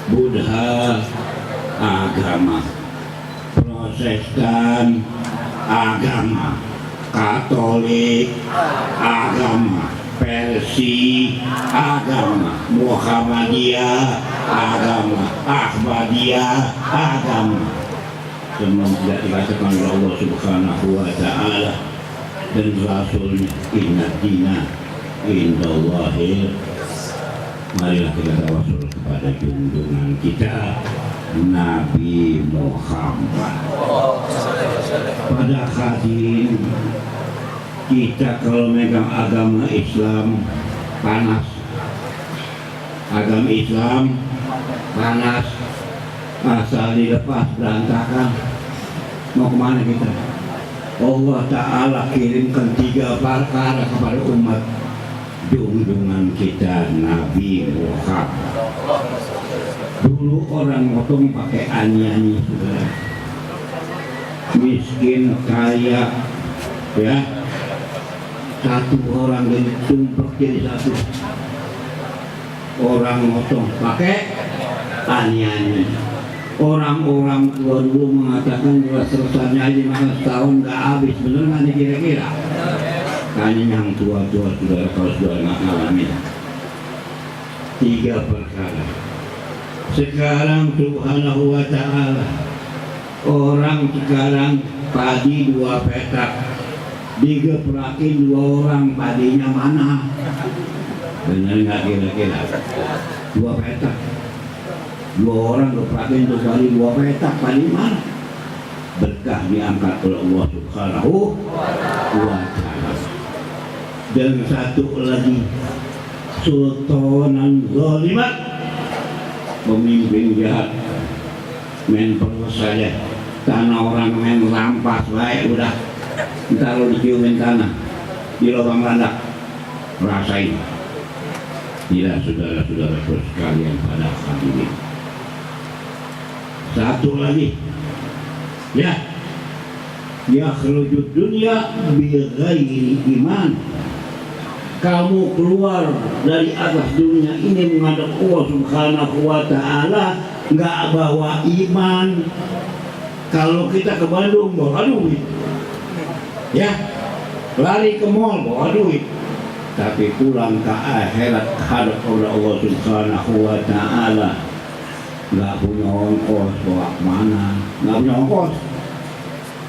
Buddha agama, Protestan agama, Katolik agama, Persi agama, Muhammadiyah agama, Ahmadiyah agama. Semua tidak dikatakan oleh Allah Subhanahu wa Ta'ala dan Rasulnya, inna dina indallahil. Marilah kita tawassul kepada junjungan kita Nabi Muhammad. Pada hadirin, kita kalau megang agama Islam panas, agama Islam panas, asal dilepas berantakan. Mau kemana kita? Allah Ta'ala kirimkan 3 perkara kepada umat junjungan kita Nabi Muhammad. Dulu orang motong pakai ani-ani, saudara. Miskin, kaya, ya. Satu orang ditumpuk jadi satu. Orang motong pakai ani-ani. Orang-orang tua dulu mengatakan kalau selesainya aja maka setahun nggak habis. Bener nggak nih kira-kira? Tanya yang tua-tua saudara, kalau sudah nggak ngalamin 3 perkara. Sekarang Subhanahu wa Ta'ala, orang sekarang padi 2 petak, digeprakin 2 orang, padinya mana? Benar nggak kira-kira? 2 petak, 2 orang geprakin tuh padi 2 petak, padi mana? Berkah diangkat oleh Allah Subhanahu wa Ta'ala. Dan satu lagi, sultanan zalimat, pemimpin jahat, main perus saja, tanah orang main rampas baik udah, ntar lo diciumin tanah di lubang landak, rasain. Tidak, saudara-saudara sekalian pada hadirin. Satu lagi, ya, yakhrujud dunya bi ghairi iman. Kamu keluar dari atas dunia ini menghadap Allah Subhanahu wa Ta'ala nggak bawa iman. Kalau kita ke Bandung bawa duit, ya, lari ke mall bawa duit, tapi pulang ke akhirat hadap oleh Allah Subhanahu wa Ta'ala nggak punya ongkos, bawa kemana? Nggak punya ongkos.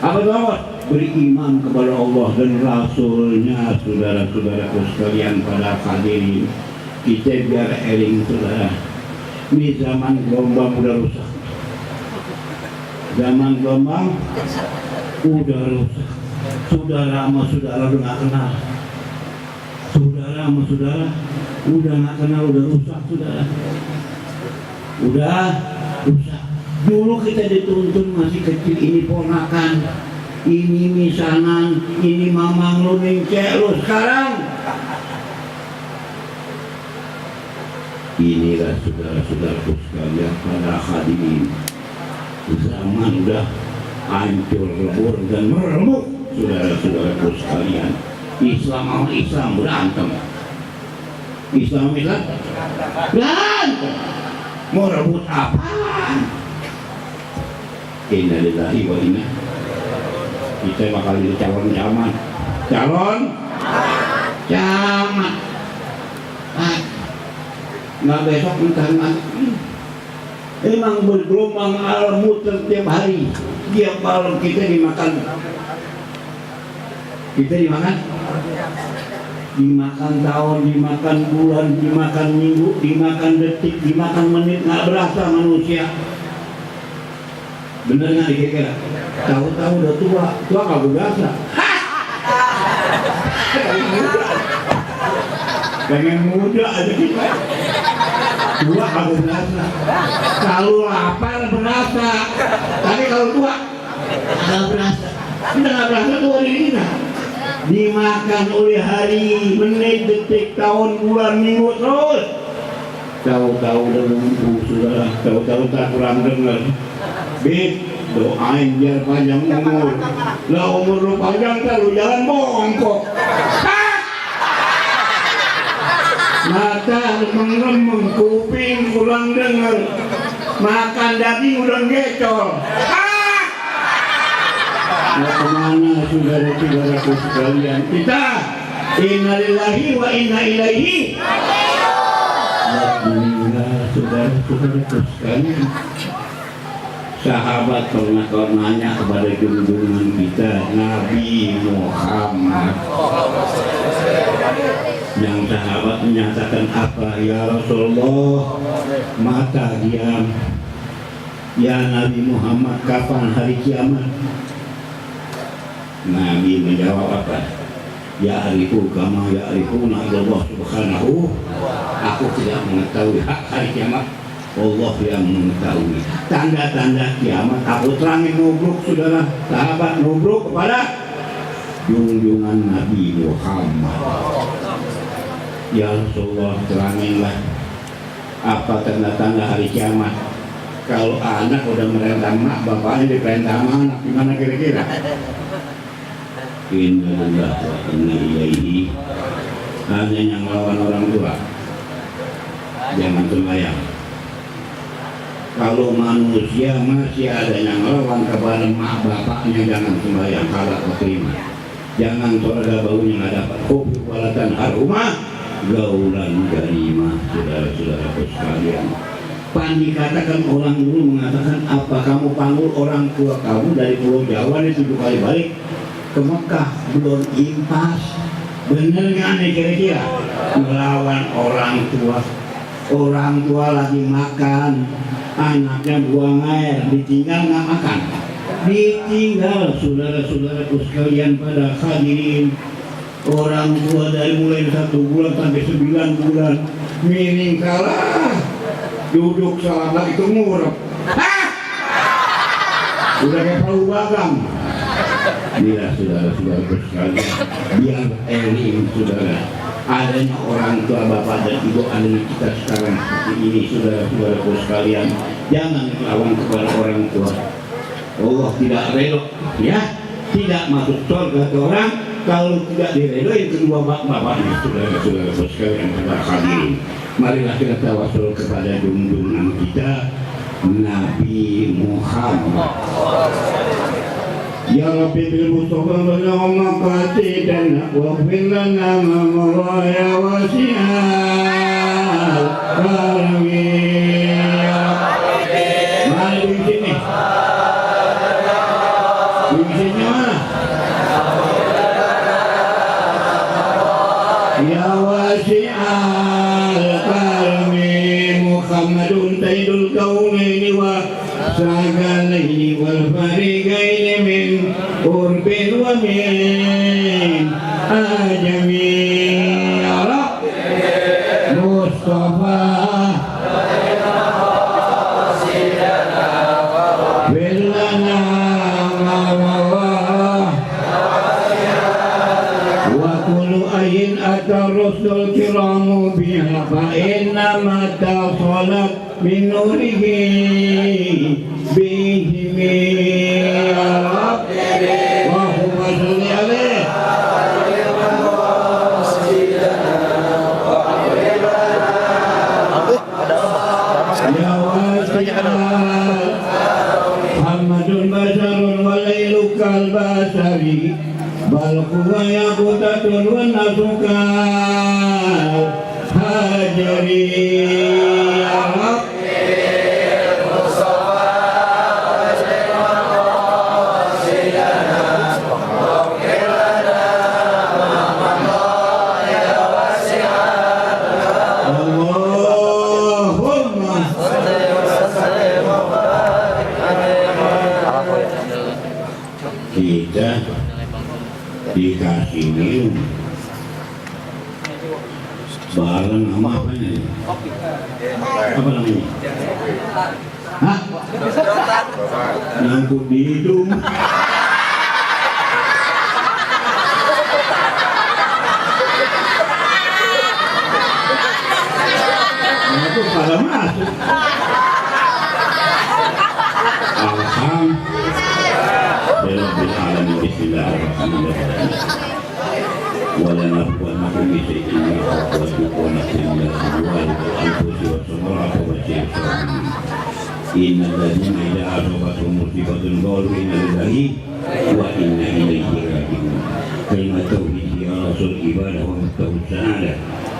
Apa itu ongkos? Beriman kepada Allah dan Rasulnya, saudara-saudaraku sekalian pada hadirin. Kita biar eling, saudara. Ini zaman gelombang udah rusak. Zaman gelombang udah rusak. Saudara sama saudara udah gak kenal. Saudara sama saudara udah gak kenal, udah rusak, saudara. Udah rusak. Dulu kita dituntun masih kecil, ini ponakan, ini misanan, ini mamang lu, cek lu. Sekarang inilah saudara-saudaraku sekalian pada hadirin, zaman udah hancur lebur dan meremuk, saudara-saudaraku sekalian. Islam sama Islam berantem, Islam berantem, mau rebut apaan? Inna lillahi wa inna. Kita bakal jadi calon camat. Nggak besok entah nanti. Emang bergelombang alam muter tiap hari. Tiap malam kita dimakan. Dimakan tahun, dimakan bulan, dimakan minggu, dimakan detik, dimakan menit. Nggak berasa manusia. Bener nggak kira-kira? Tahu-tahu udah tua nggak berasa. Pengen muda aja kita. Tua nggak berasa. Kalau lapar berasa. Tapi kalau tua nggak berasa. Kita nggak berasa tua diri kita. Dimakan oleh hari, menit, detik, tahun, bulan, minggu terus. Tahu-tahu udah lumpuh, saudara. Tahu-tahu tak kurang dengar. Doain biar panjang umur. Lah umur lu panjang kan lu jalan bongkok. mata remeng-remeng, kuping kurang denger, makan daging udah gecol. Mau kemana saudara-saudaraku sekalian? Kita innalillahi wa inna ilaihi raji'un. Saudara-saudaraku sekalian, sahabat pernah nanya kepada junjungan kita Nabi Muhammad. Yang sahabat menyatakan apa? Ya Rasulullah, mata diam. Ya Nabi Muhammad, kapan hari kiamat? Nabi menjawab apa? Ya arifu kama ya arifuna Allah subhanahu. Aku tidak mengetahui hak hari kiamat, Allah yang mengetahui. Tanda-tanda kiamat aku terangin nubruk saudara, sahabat nubruk kepada junjungan Nabi Muhammad. Ya Rasulullah, teranginlah apa tanda-tanda hari kiamat. Kalau anak udah merentah mak, bapaknya diperintah sama anak, gimana kira-kira? Innalillah wa inna ilaihi. Hanya yang lawan orang tua jangan sembahyang. Kalau manusia masih ada yang lawan kepada mak bapaknya, jangan sembahyang, halal terima. Jangan surga baunya nggak dapat kopi walatan harumah gaulan garimah. Saudara-saudara sekalian, pan dikatakan orang dulu mengatakan apa kamu panggil orang tua kamu dari Pulau Jawa ini 7 kali balik ke Mekah belum impas. Bener nggak nih kira-kira? Melawan orang tua lagi makan, anaknya buang air, ditinggal nggak makan, ditinggal. Saudara-saudaraku sekalian pada hadirin, orang tua dari mulai 1 bulan sampai 9 bulan miring kalah, duduk salat itu ngurep, udah kayak palu bagam. Bila saudara-saudaraku sekalian, biar eling saudara, adanya orang tua bapak dan ibu adanya kita sekarang seperti ini. Saudara-saudaraku sekalian, jangan melawan kepada orang tua. Allah tidak rela, ya, tidak masuk surga ke orang kalau tidak diredoi kedua bapaknya. Saudara-saudaraku sekalian pada hadirin, marilah kita tawasul kepada junjungan kita Nabi Muhammad. Ya Rabbi bil Mustafa Allahumma qatidana wa filana ma ya wasi'al karami ya Rabbi. Mari di sini. Di sini mana? Ya wasi'al karami Muhammadun sayyidul kaunaini wa sagalaini wal fariqaini min urbin wa min ajami. Ya Rabbi Mustafa Billana mawawah wa kullu ayin atar rusul kiramu biha fa inna mata salat min nurihi bihimi. Ya Rabbi wa huwa salli alaih ya wasi'al Muhammadun basarun wa laylu kal basari bal huwa yaqutatun wa nasukal hajari. Ya Rabbi kita dikasih minum bareng sama apa ini? Apa namanya? Hah? Nyangkut di hidung. Itu pada masuk. Alhamdulillah, bismillahirrahmanirrahim. Wa la nabluwannakum bi shay'in min al-khawfi wal-ju'i innal ladzina idza asabatuhum musibatun qalu inna lillahi wa inna ilaihi raji'un. Kalimat tauhid ya rasul ibadah wa mustahil sa'adah.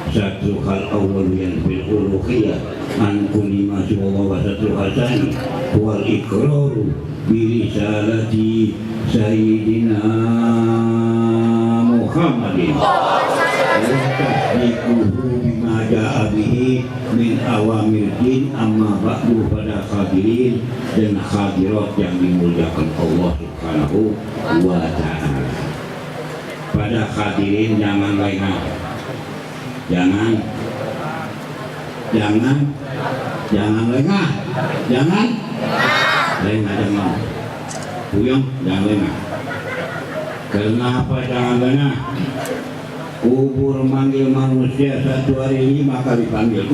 Satu hal awal yang bil uluhiyah an kulli ma siwa satu hal thani wal iqraru bi risalati sayyidina Muhammadin wa tasdiquhu bima ja'a bihi min awamir din amma ba'du pada hadirin dan hadirat yang dimuliakan Allah Subhanahu wa ta'ala. Pada hadirin jangan lengah. Jangan lengah, jangan puyeng, jangan lengah. Kenapa jangan lengah? Kubur manggil manusia 1 hari 5 kali panggil.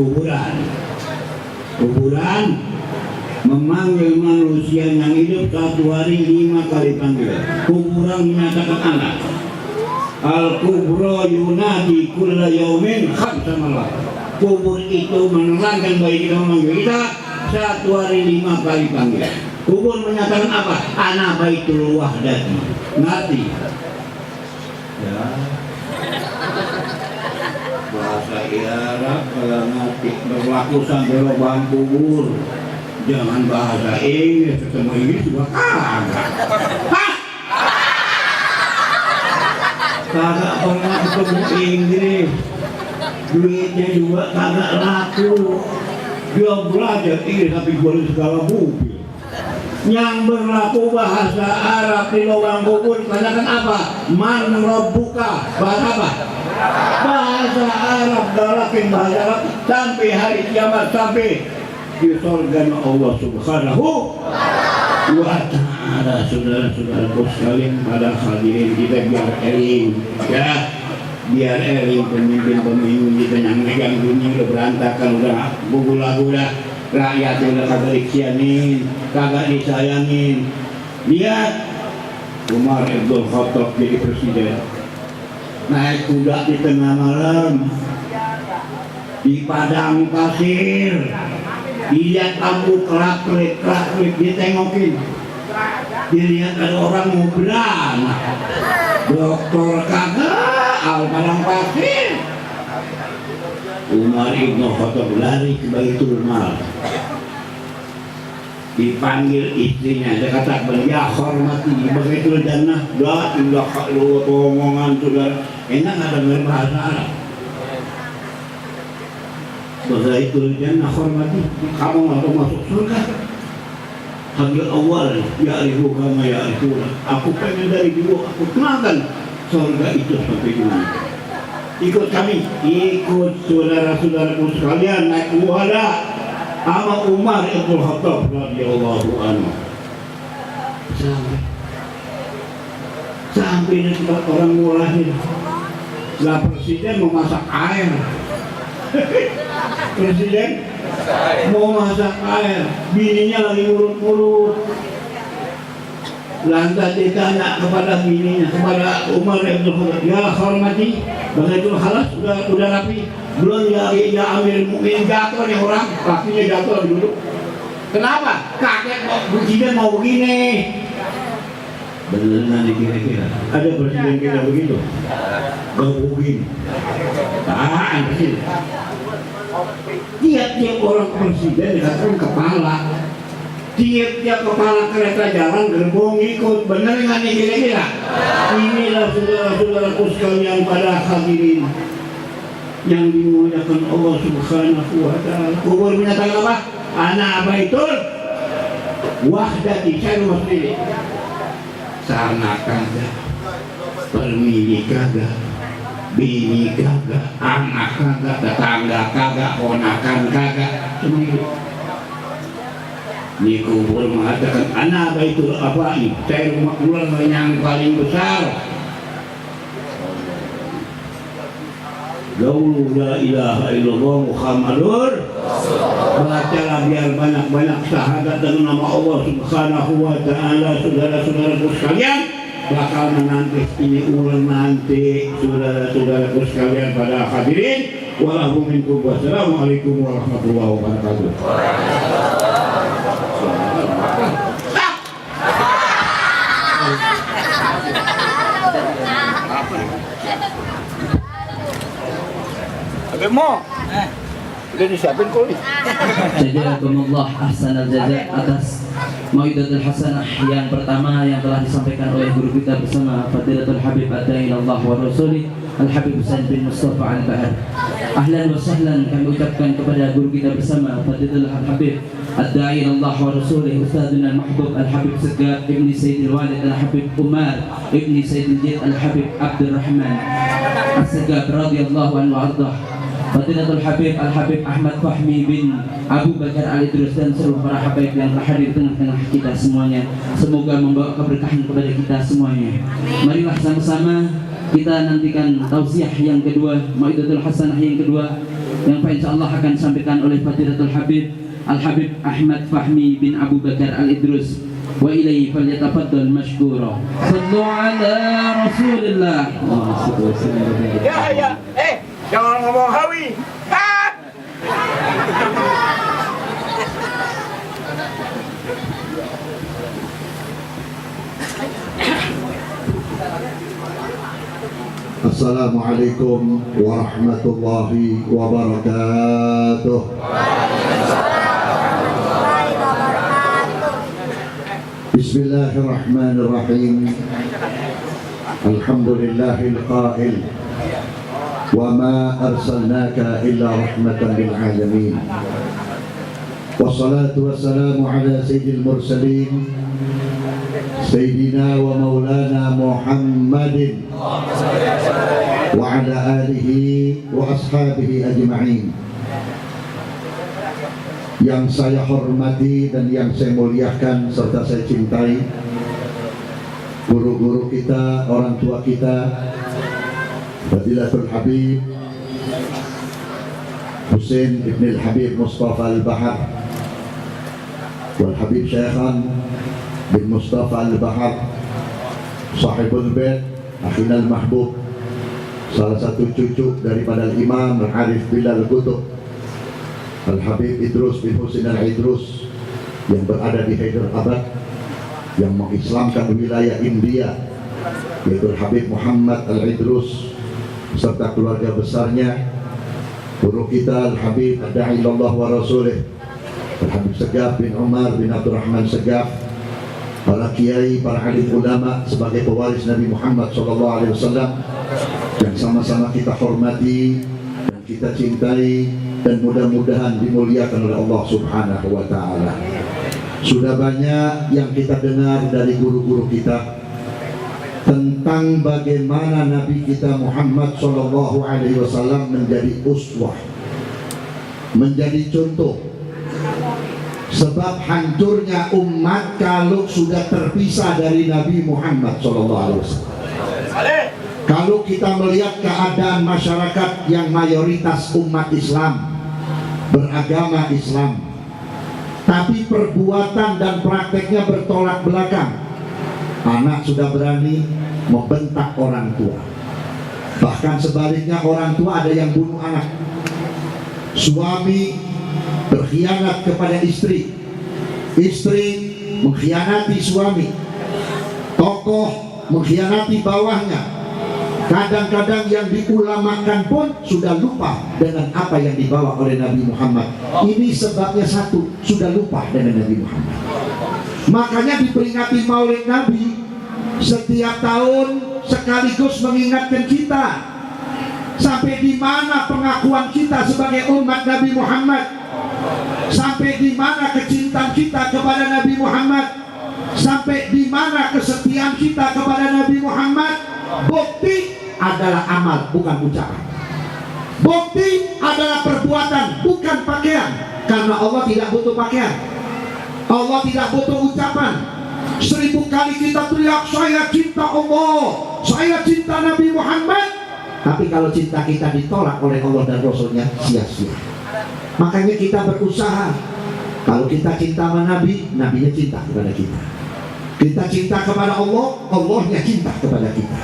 Kuburan memanggil manusia yang hidup 1 hari 5 kali panggil. Kuburan menyatakan anak. Al-kubro yunadi kulla yaumin khamsa malam. Kubur itu menerangkan bagi kita memanggil kita 1 hari 5 kali panggil. Kubur menyatakan apa? Ana baitul wahdati. Ngerti? Ya. Bahasa Arab kalau ngerti berlaku sampai lubang kubur. Jangan bahasa Inggris, ketemu Inggris juga kagak. Kagak pernah ketemu Inggris, duitnya juga kagak laku. Dia belajar Inggris tapi boleh segala mobil. Yang berlaku bahasa Arab di lubang kubur katakan apa? Man rabbuka. Bahasa apa? Bahasa Arab galakin bahasa Arab sampai hari kiamat, sampai di surga Allah Subhanahu wa ta'ala. Saudara-saudaraku sekalian, pada hadirin kita biar eling ya, biar eling pemimpin-pemimpin kita yang megang dunia udah berantakan, udah gula-gula, rakyat udah kagak dikasianin, kagak disayangin. Lihat Umar Ibn Khattab jadi presiden, naik kuda di tengah malam di padang pasir, dilihat lampu kelap-kelip, ditengokin, dilihat ada orang mau beranak, dokter kagak, al padang pasir. Umar Ibn Khattab lari ke Baitul Mal, dipanggil istrinya, dia kata ya hormati Baitul Jannah, dah indah lu omongan sudah enak ada bahasa Arab. Baitul Jannah hormati, kamu mau masuk surga. Panggil awal, ya ibu kama ya ibu, aku pengen dari dulu, aku kenalkan surga itu sampai dulu. Ikut kami, ikut saudara-saudaraku sekalian naik wada sama Umar Ibn Khattab radhiyallahu anhu. Sampai di tempat orang mulai lah, presiden mau masak air. Presiden mau masak air, bininya lagi murut-murut. Lantas ditanya kepada bininya, kepada Umar Ibn Khattab, ya hormati, Baitul Halas udah rapi, belum ya Amir Mukminin, jatuh nih orang, kakinya jatuh dulu. Kenapa? Kakek presiden mau begini. Beneran kira-kira ada presiden kira begitu? Gabungin. Tahan presiden. Tiap-tiap orang presiden dikatakan kepala. Tiap-tiap kepala kereta jalan gerbong ikut. Bener nggak nih kira-kira? Inilah saudara-saudaraku sekalian pada hadirin yang dimuliakan Allah Subhanahu wa ta'ala. Kubur menyatakan apa? Ana baitul wahdati, saya rumah sendiri. Sana kagak, permili kagak, bini kagak, anak kagak, tetangga kagak, ponakan kagak, sendiri. Ini kubur mengatakan ana baitul abai, saya rumah keluarga yang paling besar. Laulu la ilaha illallah Muhammadur bacalah biar banyak-banyak syahadat dengan nama Allah Subhanahu wa ta'ala. Saudara-saudaraku sekalian bakal menanti ini ulang nanti, saudara-saudaraku sekalian pada hadirin. Wassalamualaikum warahmatullahi wabarakatuh. Agak mo. Udah disiapin kulit. Jazakumullah ahsanal jaza atas mau'idatul hasanah yang pertama yang telah disampaikan oleh guru kita bersama Fadilatul Habib Ad-Da'i ilallah wa Rasulih Al-Habib Husain bin Mustafa Al-Bahar. Ahlan wa sahlan kami ucapkan kepada guru kita bersama Fadilatul Habib Ad-Da'i ilallah wa Rasulih Ustadzuna Mahbub Al-Habib Segaf Ibni Sayyidil Walid Al-Habib Umar Ibni Sayyidil Jid Al-Habib Abdurrahman As-Segaf radhiyallahu anhu wa ardah. Fadilatul Habib Al-Habib Ahmad Fahmi bin Abu Bakar Al-Idrus dan seluruh para habaib yang hadir di tengah-tengah kita semuanya. Semoga membawa keberkahan kepada kita semuanya. Marilah sama-sama kita nantikan tausiah yang kedua, mau'idatul hasanah yang kedua, yang insyaallah akan disampaikan oleh Fadilatul Habib Al-Habib Ahmad Fahmi bin Abu Bakar Al-Idrus. Wa ilaihi falyatafaddal mashkura. Sallu ala Rasulillah. Ya. Jangan ngomong hawi. Assalamualaikum warahmatullahi wabarakatuh. Bismillahirrahmanirrahim. Alhamdulillahil qail وما أرسلناك إلا رحمة للعالمين والصلاة والسلام على سيد المرسلين سيدنا ومولانا محمد وعلى آله وأصحابه أجمعين. Yang saya hormati dan yang saya muliakan serta saya cintai, guru-guru kita, orang tua kita, Fadilatul Habib Husain ibn al-Habib Mustafa Al-Bahar wal Habib Syekhan bin Mustafa Al-Bahar Sahibul Bait Akhina Al-Mahbub, salah satu cucu daripada Imam Al-Arif Bilal Qutub Al-Habib Idrus bin Husain Al-Idrus yang berada di Hyderabad, yang mengislamkan wilayah India, yaitu Habib Muhammad Al-Idrus serta keluarga besarnya, guru kita Al-Habib Ad-Da'i ilallah wa Rasulih Al-Habib Segaf bin Umar bin Abdurrahman Segaf, para kiai, para alim ulama sebagai pewaris Nabi Muhammad SAW yang sama-sama kita hormati dan kita cintai, dan mudah-mudahan dimuliakan oleh Allah Subhanahu wa Ta'ala. Sudah banyak yang kita dengar dari guru-guru kita tentang bagaimana Nabi kita Muhammad SAW menjadi uswah, menjadi contoh. Sebab hancurnya umat kalau sudah terpisah dari Nabi Muhammad SAW. Kalau kita melihat keadaan masyarakat yang mayoritas umat Islam, beragama Islam, tapi perbuatan dan prakteknya bertolak belakang. Anak sudah berani membentak orang tua, bahkan sebaliknya orang tua ada yang bunuh anak. Suami berkhianat kepada istri, istri mengkhianati suami, tokoh mengkhianati bawahnya. Kadang-kadang yang diulamakan pun sudah lupa dengan apa yang dibawa oleh Nabi Muhammad. Ini sebabnya satu, sudah lupa dengan Nabi Muhammad. Makanya diperingati Maulid Nabi setiap tahun sekaligus mengingatkan kita sampai di mana pengakuan kita sebagai umat Nabi Muhammad, sampai di mana kecintaan kita kepada Nabi Muhammad, sampai di mana kesetiaan kita kepada Nabi Muhammad. Bukti adalah amal, bukan ucapan. Bukti adalah perbuatan, bukan pakaian. Karena Allah tidak butuh pakaian, Allah tidak butuh ucapan. 1000 kali kita teriak, saya cinta Allah, saya cinta Nabi Muhammad, tapi kalau cinta kita ditolak oleh Allah dan Rasulnya, sia-sia. Makanya kita berusaha. Kalau kita cinta sama Nabi, Nabinya cinta kepada kita. Kita cinta kepada Allah, Allahnya cinta kepada kita.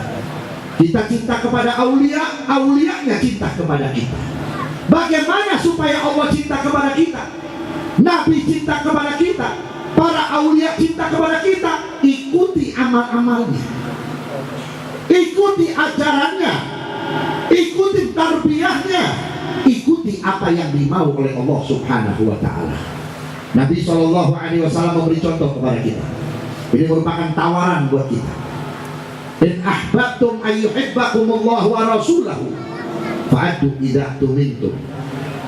Kita cinta kepada aulia, aulianya cinta kepada kita. Bagaimana supaya Allah cinta kepada kita, Nabi cinta kepada kita? Para aulia cinta kepada kita, ikuti amal-amalnya, ikuti ajarannya, ikuti tarbiyahnya, ikuti apa yang dimau oleh Allah Subhanahu wa ta'ala. Nabi SAW memberi contoh kepada kita. Ini merupakan tawaran buat kita. In ahbabtum ayyuhibbakumullah wa rasulahu fa'addu idha tumintum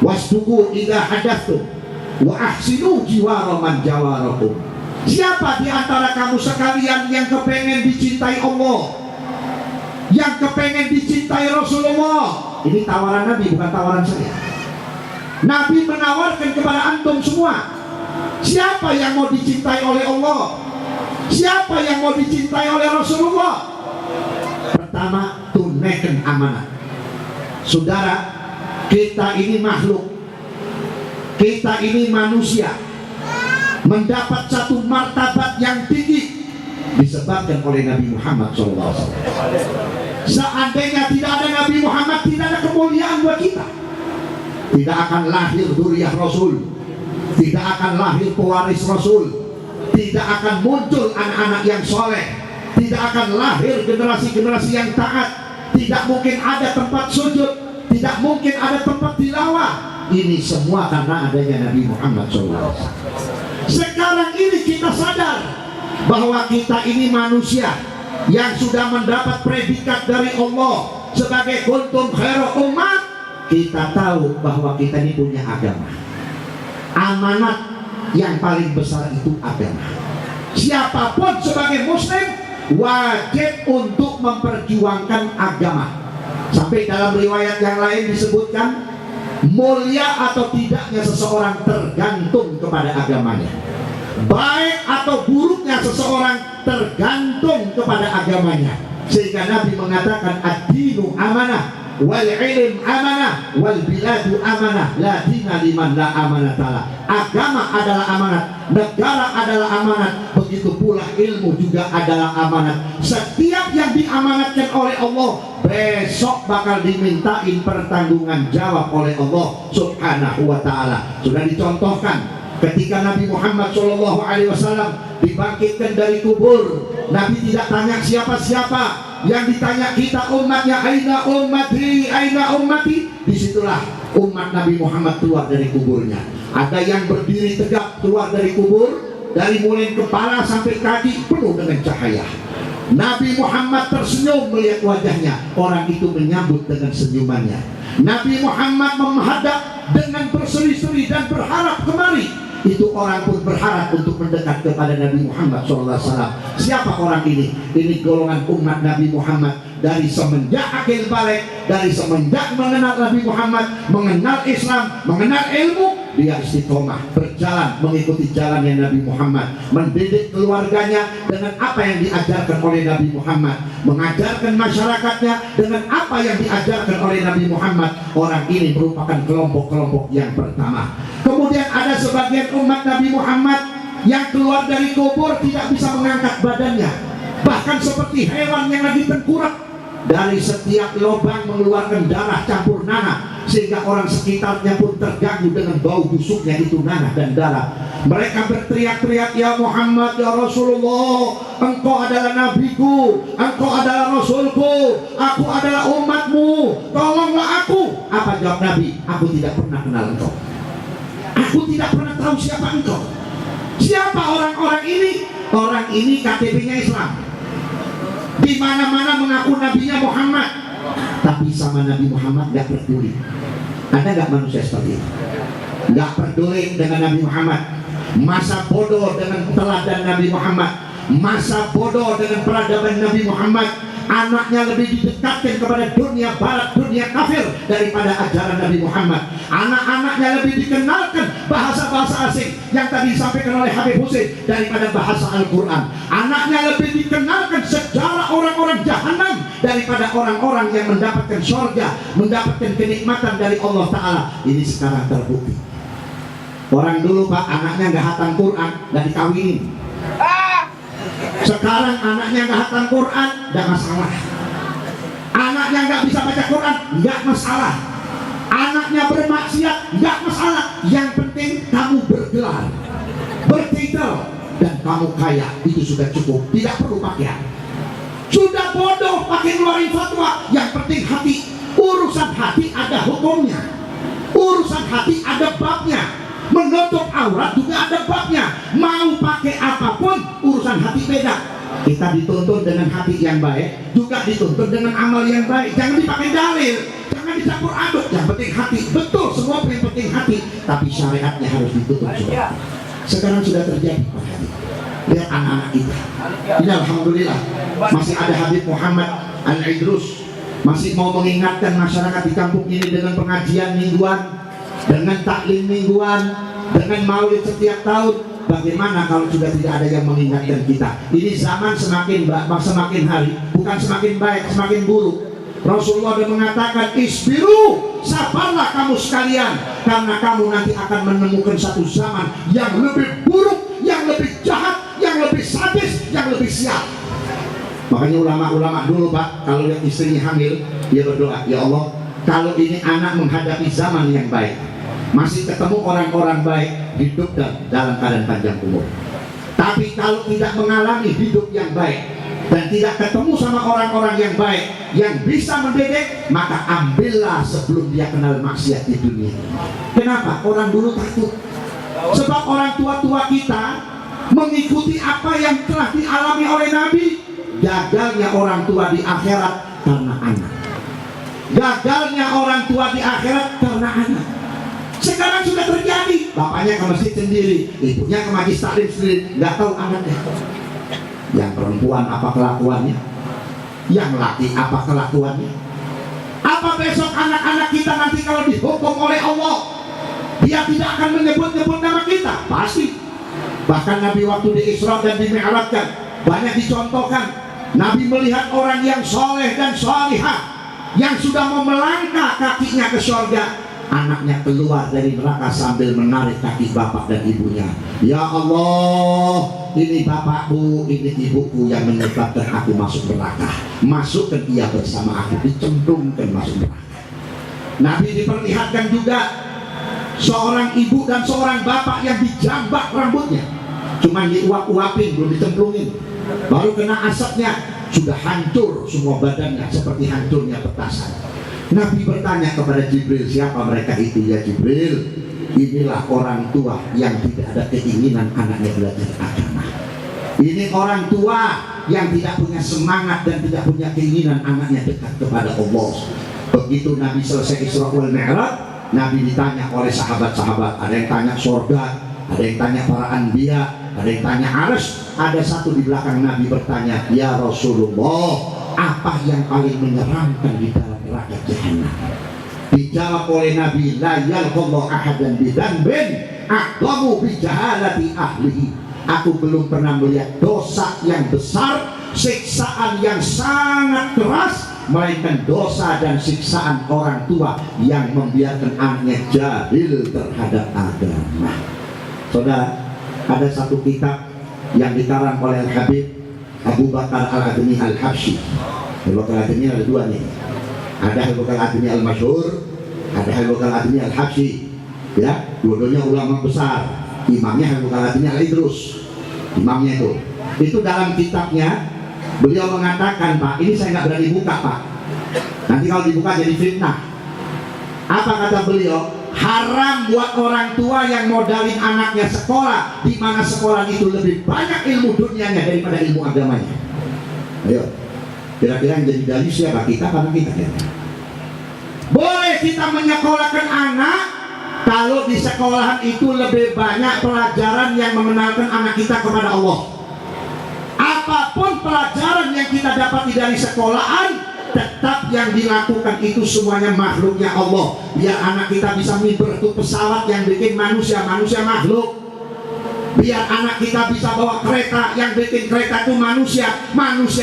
wasduku idha hadathtum wa ahsinu jiwara man jawarakum. Siapa di antara kamu sekalian yang kepengen dicintai Allah, yang kepengen dicintai Rasulullah? Ini tawaran Nabi, bukan tawaran saya. Nabi menawarkan kepada antum semua. Siapa yang mau dicintai oleh Allah? Siapa yang mau dicintai oleh Rasulullah? Pertama, tunaikan amanah. Saudara, kita ini makhluk, kita ini manusia, mendapat satu martabat yang tinggi disebabkan oleh Nabi Muhammad SAW. Seandainya tidak ada Nabi Muhammad, tidak ada kemuliaan buat kita. Tidak akan lahir dzurriyyah Rasul, tidak akan lahir pewaris Rasul, tidak akan muncul anak-anak yang soleh, tidak akan lahir generasi-generasi yang taat, tidak mungkin ada tempat sujud, tidak mungkin ada tempat tilawah. Ini semua karena adanya Nabi Muhammad SAW. Sekarang ini kita sadar bahwa kita ini manusia yang sudah mendapat predikat dari Allah sebagai kuntum khairu ummah. Kita tahu bahwa kita ini punya agama. Amanat yang paling besar itu agama. Siapapun sebagai muslim wajib untuk memperjuangkan agama. Sampai dalam riwayat yang lain disebutkan, mulia atau tidaknya seseorang tergantung kepada agamanya. Baik atau buruknya seseorang tergantung kepada agamanya. Sehingga Nabi mengatakan ad-dinu amanah wal ilm amanah wal biladu amanah la dina liman la amanatala. Agama adalah amanat, negara adalah amanat, begitu pula ilmu juga adalah amanat. Setiap yang diamanatkan oleh Allah besok bakal dimintain pertanggungan jawab oleh Allah Subhanahu wa ta'ala. Sudah dicontohkan ketika Nabi Muhammad SAW dibangkitkan dari kubur. Nabi tidak tanya siapa-siapa, yang ditanya kita umatnya, aina ummati, aina ummati. Disitulah umat Nabi Muhammad keluar dari kuburnya. Ada yang berdiri tegak keluar dari kubur, dari mulai kepala sampai kaki penuh dengan cahaya. Nabi Muhammad tersenyum melihat wajahnya, orang itu menyambut dengan senyumannya. Nabi Muhammad menghadap dengan berseri-seri dan berharap kemari. Itu orang pun berharap untuk mendekat kepada Nabi Muhammad SAW. Siapa orang ini? Ini golongan umat Nabi Muhammad. Dari semenjak akil balik, dari semenjak mengenal Nabi Muhammad, mengenal Islam, mengenal ilmu, dia istiqomah berjalan mengikuti jalannya Nabi Muhammad, mendidik keluarganya dengan apa yang diajarkan oleh Nabi Muhammad, mengajarkan masyarakatnya dengan apa yang diajarkan oleh Nabi Muhammad. Orang ini merupakan kelompok-kelompok yang pertama. Kemudian ada sebagian umat Nabi Muhammad yang keluar dari kubur tidak bisa mengangkat badannya, bahkan seperti hewan yang lagi tengkurap. Dari setiap lubang mengeluarkan darah campur nanah, sehingga orang sekitarnya pun terganggu dengan bau busuknya itu nanah dan darah. Mereka berteriak-teriak, ya Muhammad, ya Rasulullah, engkau adalah nabiku, engkau adalah rasulku, aku adalah umatmu, tolonglah aku. Apa jawab Nabi? Aku tidak pernah kenal engkau, aku tidak pernah tahu siapa engkau. Siapa orang-orang ini? Orang ini KTP-nya Islam, di mana-mana mengaku nabinya Muhammad, tapi sama Nabi Muhammad gak peduli. Ada gak manusia seperti itu? Gak peduli dengan Nabi Muhammad, masa bodoh dengan teladan Nabi Muhammad, masa bodoh dengan peradaban Nabi Muhammad. Anaknya lebih didekatkan kepada dunia barat, dunia kafir daripada ajaran Nabi Muhammad. Anak-anaknya lebih dikenalkan bahasa-bahasa asing yang tadi disampaikan oleh Habib Hussein daripada bahasa Al-Quran. Anaknya lebih dikenalkan sejarah orang-orang jahanam daripada orang-orang yang mendapatkan surga, mendapatkan kenikmatan dari Allah Ta'ala. Ini sekarang terbukti. Orang dulu Pak, anaknya nggak hatam Quran, nggak dikawinin. Sekarang anaknya nggak hatam Quran, nggak masalah. Anaknya nggak bisa baca Quran, nggak masalah. Anaknya bermaksiat, nggak masalah. Yang penting kamu bergelar, bertitel, dan kamu kaya, itu sudah cukup, tidak perlu pakaian. Sudah bodoh pakai ngeluarin fatwa. Yang penting hati. Urusan hati ada hukumnya, urusan hati ada babnya. Menutup aurat juga ada babnya. Mau pakai apapun, urusan hati beda. Kita dituntun dengan hati yang baik, juga dituntun dengan amal yang baik. Jangan dipakai dalil, jangan dicampur aduk. Yang penting hati. Betul, semua yang penting hati, tapi syariatnya harus ditutup semua. Sekarang sudah terjadi, Pak Hadi. Lihat anak-anak kita ini, alhamdulillah masih ada Habib Muhammad Al-Idrus, masih mau mengingatkan masyarakat di kampung ini dengan pengajian mingguan, dengan taklim mingguan, dengan maulid setiap tahun. Bagaimana kalau sudah tidak ada yang mengingatkan kita? Ini zaman semakin hari, bukan semakin baik, semakin buruk. Rasulullah sudah mengatakan, isbiru, sabarlah kamu sekalian, karena kamu nanti akan menemukan satu zaman yang lebih buruk, yang lebih jahat, yang lebih sadis, yang lebih sial. Makanya ulama-ulama dulu, Pak, kalau lihat istrinya hamil, dia berdoa, ya Allah, kalau ini anak menghadapi zaman yang baik, masih ketemu orang-orang baik, hidup dalam keadaan panjang umur. Tapi kalau tidak mengalami hidup yang baik dan tidak ketemu sama orang-orang yang baik, yang bisa mendidik, maka ambillah sebelum dia kenal maksiat di dunia. Kenapa? Orang dulu takut. Sebab orang tua-tua kita mengikuti apa yang telah dialami oleh Nabi. Gagalnya orang tua di akhirat karena anak. Gagalnya orang tua di akhirat karena anak. Sekarang sudah terjadi. Bapaknya ke masjid sendiri, ibunya ke majlis taklim sendiri, nggak tahu anaknya. Yang perempuan apa kelakuannya, yang laki apa kelakuannya. Apa besok anak-anak kita nanti kalau dihukum oleh Allah, dia tidak akan menyebut-nyebut nama kita? Pasti. Bahkan Nabi waktu di Isra dan di Mi'rajkan, banyak dicontohkan. Nabi melihat orang yang soleh dan solihah, yang sudah mau melangkah kakinya ke surga, anaknya keluar dari neraka sambil menarik kaki bapak dan ibunya. Ya Allah, ini bapakku, ini ibuku yang menyebabkan aku masuk neraka. Masukkan dia bersama aku, dicemplungkan masuk neraka. Nabi diperlihatkan juga seorang ibu dan seorang bapak yang dijambak rambutnya, cuman diuap-uapin, belum dicemplungin, baru kena asapnya, sudah hancur semua badannya seperti hancurnya petasan. Nabi bertanya kepada Jibril, siapa mereka itu ya Jibril? Inilah orang tua yang tidak ada keinginan anaknya belajar agama. Ini orang tua yang tidak punya semangat dan tidak punya keinginan anaknya dekat kepada Allah. Begitu Nabi selesai Isra wal Mi'raj, Nabi ditanya oleh sahabat-sahabat. Ada yang tanya surga, ada yang tanya para anbiya, ada yang tanya arsy. Ada satu di belakang Nabi bertanya, ya Rasulullah, apa yang paling menyeramkan di dalam neraka jahanam? Dijawab oleh Nabi, la yalqallahu ahadan bidzanbin aqdamu bi jahalati ahlihi. Aku belum pernah melihat dosa yang besar, siksaan yang sangat keras, melainkan dosa dan siksaan orang tua yang membiarkan anaknya jahil terhadap agama. Saudara, ada satu kitab yang dikarang oleh Habib Abu Bakar Al-Adni Al-Habsyi. Abu Bakar Al-Adni ada dua nih. Ada Abu Bakar Al-Adni Al-Masyhur, ada Abu Bakar Al-Adni Al-Habsyi. Ya, dua-duanya ulama besar. Imamnya Abu Bakar Al-Adni Al-Idrus. Imamnya itu. Itu dalam kitabnya beliau mengatakan, Pak, ini saya nggak berani buka, Pak. Nanti kalau dibuka jadi fitnah. Apa kata beliau? Haram buat orang tua yang modalin anaknya sekolah, di mana sekolah itu lebih banyak ilmu dunianya daripada ilmu agamanya. Ayo, kira-kira yang jadi dalil siapa? Kita karena kita ya. Boleh kita menyekolahkan anak kalau di sekolahan itu lebih banyak pelajaran yang mengenalkan anak kita kepada Allah. Apapun pelajaran yang kita dapati dari sekolahan, tetap yang dilakukan itu semuanya makhluknya Allah. Biar anak kita bisa berbentuk pesawat yang bikin manusia makhluk. Biar anak kita bisa bawa kereta yang bikin kereta itu manusia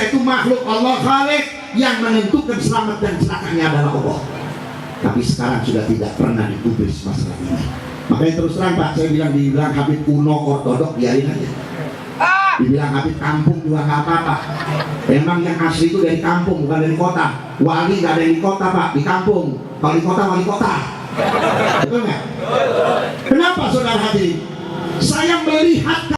itu makhluk. Allah Khalik yang menentukan selamat dan celakanya adalah Allah. Tapi sekarang sudah tidak pernah dipublis masalah ini. Makanya terus terang, Pak, saya dibilang Habib kuno ortodok, biarin aja. Dibilang Habib kampung juga nggak apa-apa. Memang yang asli itu dari kampung, bukan dari kota. Wali nggak ada di kota, Pak, di kampung. Kalau di kota, wali kota. Betul nggak? Kenapa, saudara hadirin? Saya melihat